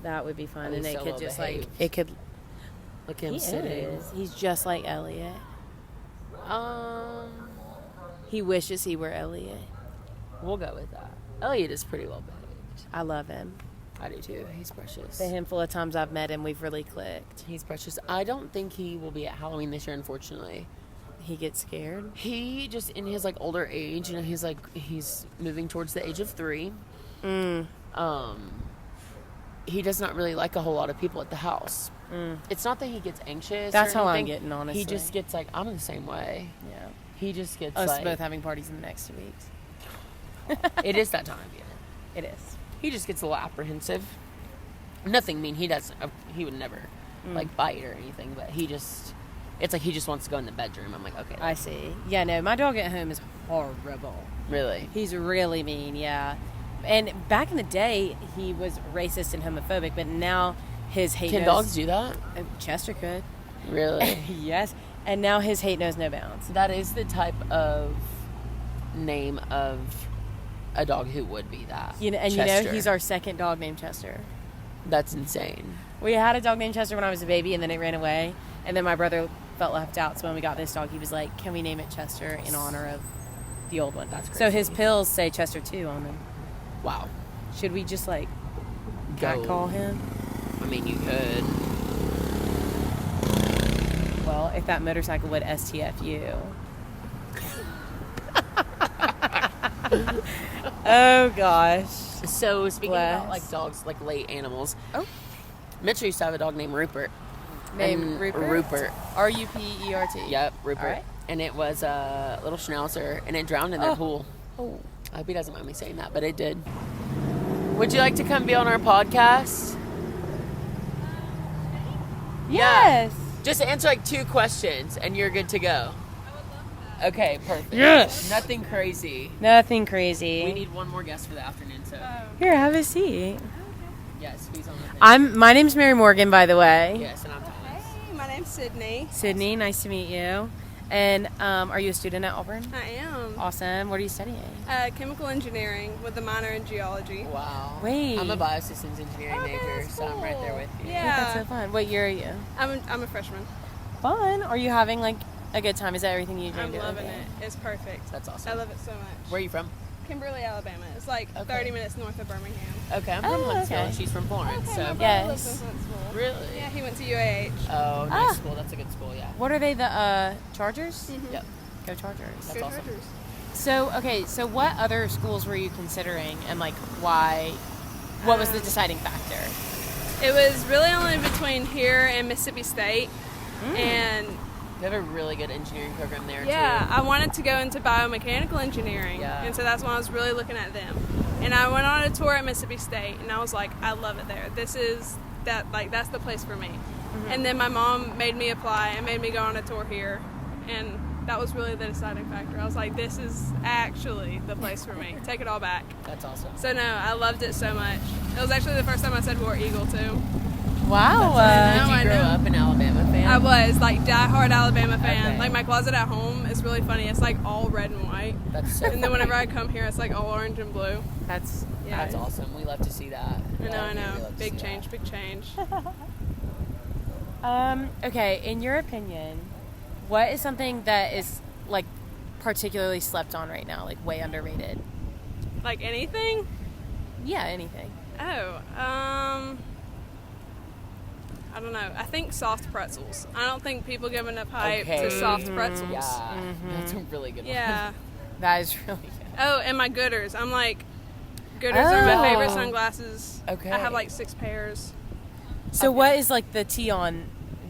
That would be fun, At and least it so could well just behaved. like it could. Look at him He sitting. is. He's just like Elliot. He wishes he were Elliot. We'll go with that. Elliot is pretty well behaved. I love him. I do too. He's precious. The handful of times I've met him, we've really clicked. He's precious. I don't think he will be at Halloween this year, unfortunately. He gets scared. He just in his like older age, he's moving towards the age of 3. He does not really like a whole lot of people at the house. It's not that he gets anxious. That's or how I'm anything. getting, honestly. He just gets like, I'm the same way. Yeah. He just gets Us like, both having parties in the next 2 weeks. it is that time of year. It is. He just gets a little apprehensive. Nothing mean he doesn't. He would never like bite or anything, but it's like he just wants to go in the bedroom. I'm like, okay. I see. Yeah, no, my dog at home is horrible. Really? He's really mean, yeah. And back in the day, he was racist and homophobic, but now his hate Can knows... dogs do that? Chester could. Really? Yes. And now his hate knows no bounds. That is the type of name of a dog who would be that. Chester. He's our second dog named Chester. That's insane. We had a dog named Chester when I was a baby, and then it ran away. And then my brother felt left out, so when we got this dog, he was like, can we name it Chester in honor of the old one? That's So his crazy. pills say Chester 2 on them. Wow. Should we just, like, Go. call him? I mean, you could. Well, if that motorcycle would STFU. Oh, gosh. So speaking about Bless. like dogs, like late animals. Oh. Mitchell used to have a dog named Rupert. Named And Rupert? Rupert. RUPERT. Yep, Rupert. All right. And it was a little schnauzer, and it drowned in their pool. Oh. I hope he doesn't mind me saying that, but it did. Would you like to come be on our podcast? Yes. Just answer like 2 questions, and you're good to go. Okay, perfect. Yes. Nothing crazy. Nothing crazy. We need one more guest for the afternoon, so Here, have a seat. yes, who's on the thing? My name's Mary Morgan, by the way. Yes, and I'm Thomas. Hey, my name's Sydney. Sydney, nice to meet you. And are you a student at Auburn? I am. Awesome. What are you studying? Chemical engineering with a minor in geology. Wow. Wait. I'm a biosystems engineering Okay, major, that's so I'm right there cool. with you. Yeah. That's so fun. What year are you? I'm a freshman. Fun. Are you having like a good time? Is that everything you I'm dreamed of? loving it. It's perfect. That's awesome. I love it so much. Where are you from? Kimberly, Alabama. It's like Okay. 30 minutes north of Birmingham. Okay, I'm Oh, from Huntsville, okay. and she's from Florence, Okay, so my brother Yes. lives in Huntsville. really. Yeah, he went to UAH. Oh, nice Ah. school. That's a good school. Yeah. What are they? The Chargers? Yep. Go Chargers. That's Go awesome. Chargers. So okay. So what other schools were you considering, and like why? What was the deciding factor? It was really only between here and Mississippi State. And They have a really good engineering program there yeah, too. I wanted to go into biomechanical engineering. Yeah. And so that's when I was really looking at them. And I went on a tour at Mississippi State, and I was like, I love it there. That's the place for me. And then my mom made me apply and made me go on a tour here. And that was really the deciding factor. I was like, this is actually the place for me. Take it all back. That's awesome. So no, I loved it so much. It was actually the first time I said War Eagle too. Wow. I Did you know. grow up an Alabama fan? I was like diehard Alabama fan. Okay. Like my closet at home is really funny. It's like all red and white. That's so And then whenever I funny. come here, it's like all orange and blue. That's Yeah. That's awesome. We love to see that. I know, I We know. love to Big see change, that. big change. Okay, in your opinion, what is something that is like particularly slept on right now, like way underrated? Like anything? Yeah, anything. Oh, I don't know. I think soft pretzels. I don't think people give enough hype Okay. to soft pretzels. Yeah, that's a really good Yeah. That is really good. Oh, and my Gooders. I'm like, Gooders are my favorite Oh. sunglasses. Okay. I have like 6 pairs. So what is like the tea on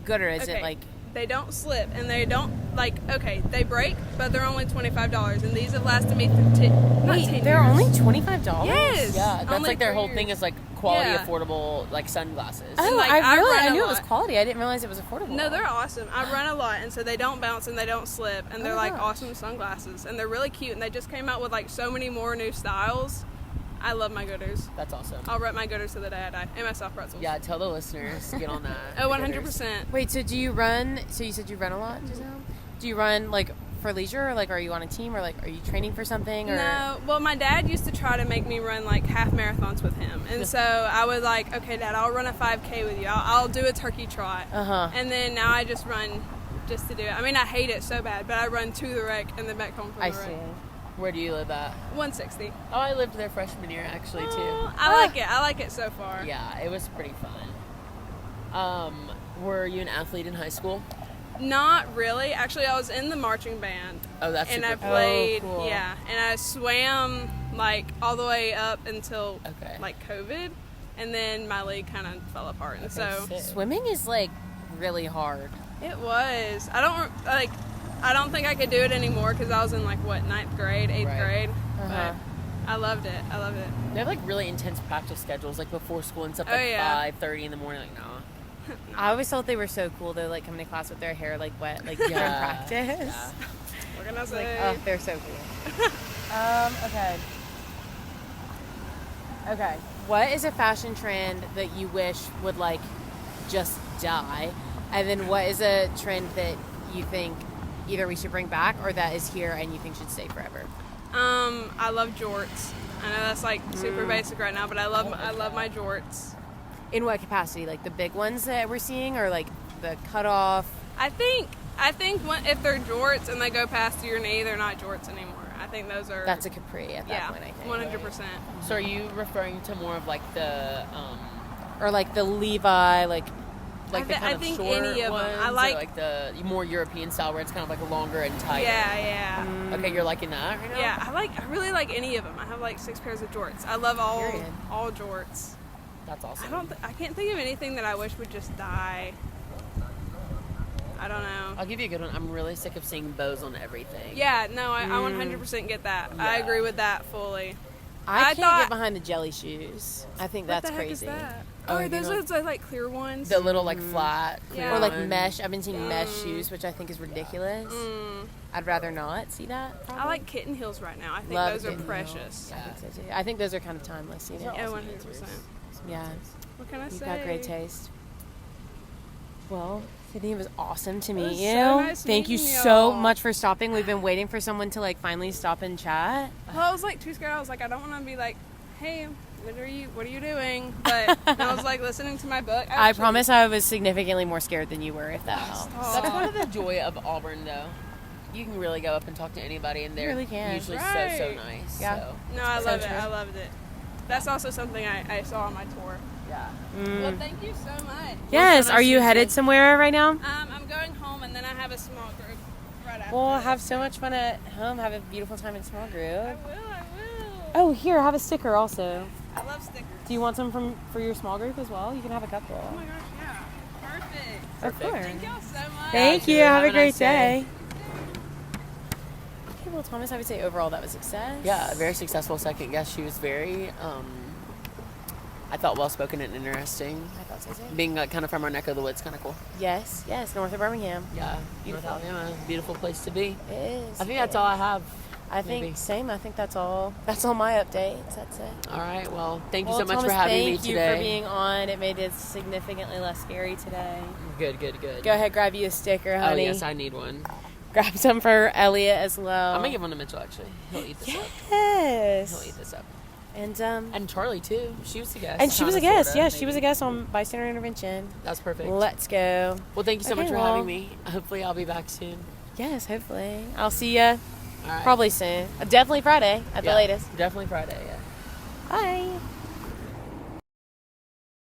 Gooder? Is it like they don't slip and they don't like okay they break but they're only $25 and these have lasted me through 10 wait? They're years. only $25. Yes. Yeah, that's Only like their 3 whole years. thing is like quality, Yeah. affordable, like sunglasses. Oh, like, I I run I a knew it was lot. quality. I didn't realize it was affordable. No, they're awesome. I run a lot, and so they don't bounce and they don't slip, and they're my like gosh. awesome sunglasses, and they're really cute. And they just came out with like so many more new styles. I love my Gooders. That's awesome. I'll rep my Gooders to the day I die, and my soft pretzels. Yeah, tell the listeners to get on that. Oh, 100%. Wait, so do you run? So you said you run a lot, Giselle? Do you run like for leisure, or like are you on a team, or like are you training for something? Or No, well, my dad used to try to make me run like half marathons with him, and so I was like, okay, Dad, I'll run a 5K with you. I'll do a turkey trot, Uh-huh. and then now I just run just to do it. I mean, I hate it so bad, but I run to the wreck and then back home from I the see. wreck. Where do you live at? 160. Oh, I lived there freshman year actually too. Oh, I like it. I like it so far. Yeah, it was pretty fun. Were you an athlete in high school? Not really. Actually, I was in the marching band. Oh, that's and super I cool. played, Oh, cool. yeah, and I swam like all the way up until Okay. like COVID, and then my leg kind of fell apart, and so sick. Swimming is like really hard. it was. I don't think I could do it anymore because I was in like what 9th grade, 8th Right. grade, Uh-huh. but I loved it. I loved it. They have like really intense practice schedules, like before school and stuff, Oh, like yeah. 5:30 in the morning. Like, nah. I always thought they were so cool. Though, like coming to class with their hair like wet, like during Yeah. practice. Yeah. What can I Like, say? oh, they're so cool. Okay. Okay. What is a fashion trend that you wish would like just die? And then what is a trend that you think either we should bring back or that is here and you think should stay forever? I love jorts. I know that's like super basic right now, but I love my jorts. In what capacity? Like the big ones that we're seeing, or like the cutoff? I think if they're jorts and they go past your knee, they're not jorts anymore. I think those are That's a capri at that yeah, point, I think. 100%. So are you referring to more of like the Or like the Levi, like the kind I of think short any of them. ones, I or like- like the more European style where it's kind of like longer and tighter? Yeah. Okay, you're liking that right now? Yeah, I really like any of them. I have like 6 pairs of jorts. I love Period. all jorts. That's awesome. I can't think of anything that I wish would just die. I don't know. I'll give you a good one. I'm really sick of seeing bows on everything. Yeah, no, I 100% get that. I Yeah. agree with that fully. I can't thought- get behind the jelly shoes. I think that's what the heck crazy. Is that? Oh, Oh, you those know- are those like clear ones. The little like flat, clear Yeah. Or like ones. mesh. I've been seeing mesh shoes, which I think is ridiculous. I'd rather not see that. Probably. I like kitten heels right now. I think Love those are kitten precious. I think so too. I think those are kind of timeless. You know? Yeah, 100%. Yeah, What can I you've say? got great taste. Well, Sydney, it was awesome to meet was you. so nice Thank you meeting so y'all. much for stopping. We've been waiting for someone to like finally stop and chat. Well, I was like too scared. I was like, I don't want to be like, hey, what are you doing? But I was like listening to my book. I promise I was significantly more scared than you were, if that helps. That's one of the joy of Auburn, though. You can really go up and talk to anybody, and they're really can. usually so Right. nice. Yeah. So, No, I So love it. true. I loved it. That's also something I saw on my tour. yeah. Well, thank you so much. Yes, so are nice you to meet headed you. somewhere right now? I'm going home, and then I have a small group right after. Well, this. have so much fun at home. Have a beautiful time in small I group. will. Oh, here, have a sticker also. I love stickers. Do you want some for your small group as well? You can have a couple. Oh my gosh, yeah. Perfect. Of course. Thank y'all so much. Thank you. Have Have a a great nice day. day. Okay, well, Thomas, I would say overall that was a success. Yeah, a very successful second guest. She was very, I thought, well-spoken and interesting. I thought so too. Being like, kind of from our neck of the woods, kind of cool. Yes, north of Birmingham. Yeah. Beautiful. North Alabama, beautiful place to be. It is. I think that's all I have. I think Maybe. same. I think that's all. That's all my updates. That's it. All right. Well, thank you Well, so much Thomas, for having me thank you today. for being on. It made it significantly less scary today. Good. Go ahead, grab you a sticker, Oh honey. yes, I need one. Grab some for Elliot as well. I'm gonna give one to Mitchell. Actually, he'll eat this up. Yes. He'll eat this up. And Charlie too. She was a guest. and she was a Kinda, guest. sorta, Yeah, she was a maybe. guest on Bystander Intervention. That's perfect. Let's go. Well, thank you so Okay, much for well- having me. Hopefully, I'll be back soon. Yes, hopefully. I'll see you All right. probably soon. Definitely Friday at the Yeah, latest. Definitely Friday. Yeah. Bye.